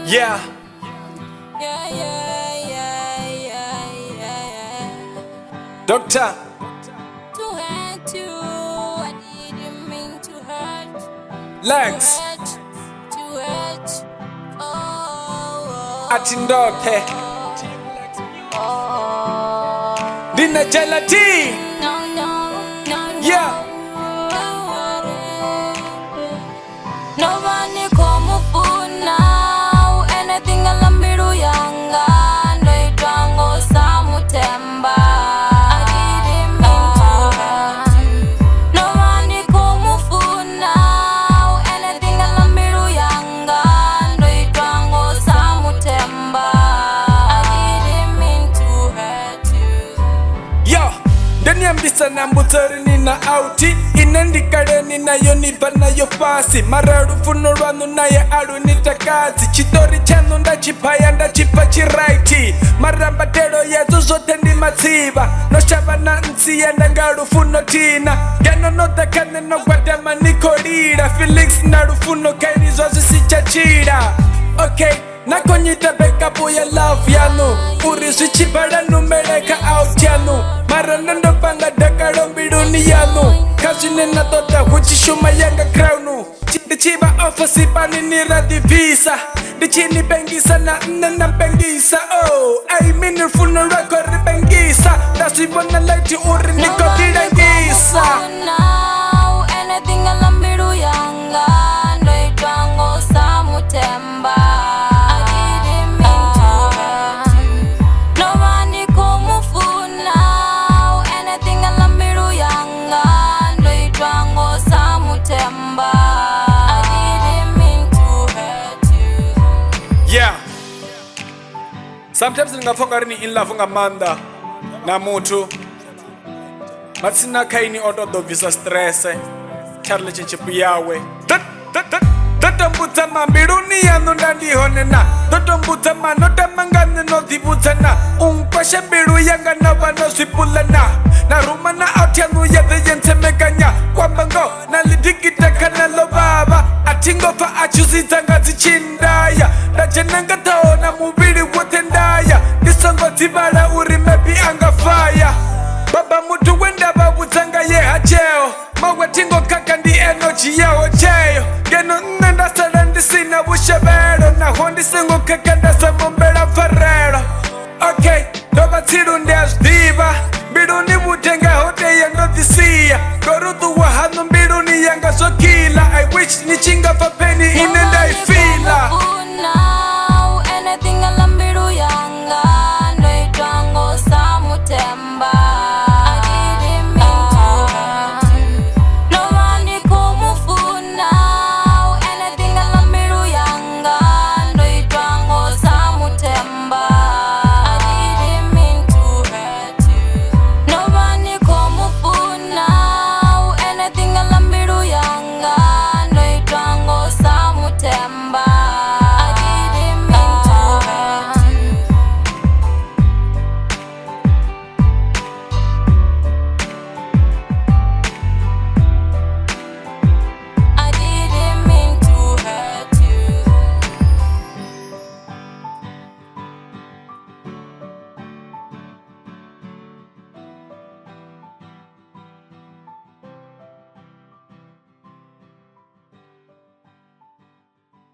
Yeah. Yeah, yeah, yeah, yeah, yeah. Doctor. To hurt you, I didn't mean to hurt. Legs. To hurt. Oh. Atindoke. Oh. Dina Jalati. No, no, no. Yeah. Nobody come for now. Anything alambiru yanga. No itwango samutemba. I didn't mean to hurt you. Nobody come for now. Anything alambiru yanga. No itwango samutemba. I didn't mean to hurt you. Yo. Ndani ya mbisa na mbutori nina auti. Inendikare ninayo nipa nayo pasi. Mararufu norwanu naye aru nitakazi. Chitori chanu ndachipaya ndachipa chiraiti. Marambatero yezu zote ndi matsiba. No shaba na nsi yenda ngarufu no tina. Gano no takane no guadama nikorira. Felix na rufu no kairi zozi si chachira. Okay, nakonyita backup ya love yanu. Uri switchi bada numereka out yanu. Marana ndo panga dakaro mbiruni yanu. Kazine na tota huchishuma yanga crownu. Chiba office bani ni radivisa. Dichini bengisa na nena bengisa. Oh, I mean funo record bengisa. That's wanna light you uri niko direngisa. Now, anything alambiru yanga. No itwango samutemba. I didn't mean to hurt you. Nobody come for now. Anything alambiru yanga. No itwango samutemba. I didn't mean to hurt you. Yeah. Sometimes ningafonga rini in love ngamanda na mutu. Matsina kaini odo visa stress. Cha relationship yawe. Dodombuta mambiruni yanu ndandi honena. Dodombuta manota mangane no dibutana. Unkwashe biru yanga na vano swipulana. Na rumana out yanu yadhe yense meganya. Kwa bango na lidikita kanalo baba. Atingo pa achuzita ngazi chindaya. Rajananga taona mubiri wote ndaya. Nisongo tibala uri mebi anga fire. Baba mutu wenda babutanga ye hacheo. Mawe tingo kaka ndi energy yao cheo. Geno nenda sarandi sina bushebero. Na hondi singo kaka ndasa mombera farero. Okay, doba tiru ndeas diva. Mbiruni mutenga hote yendo disia. Gorutu wahanu mbiruni yanga sokila. I wish nichinga fape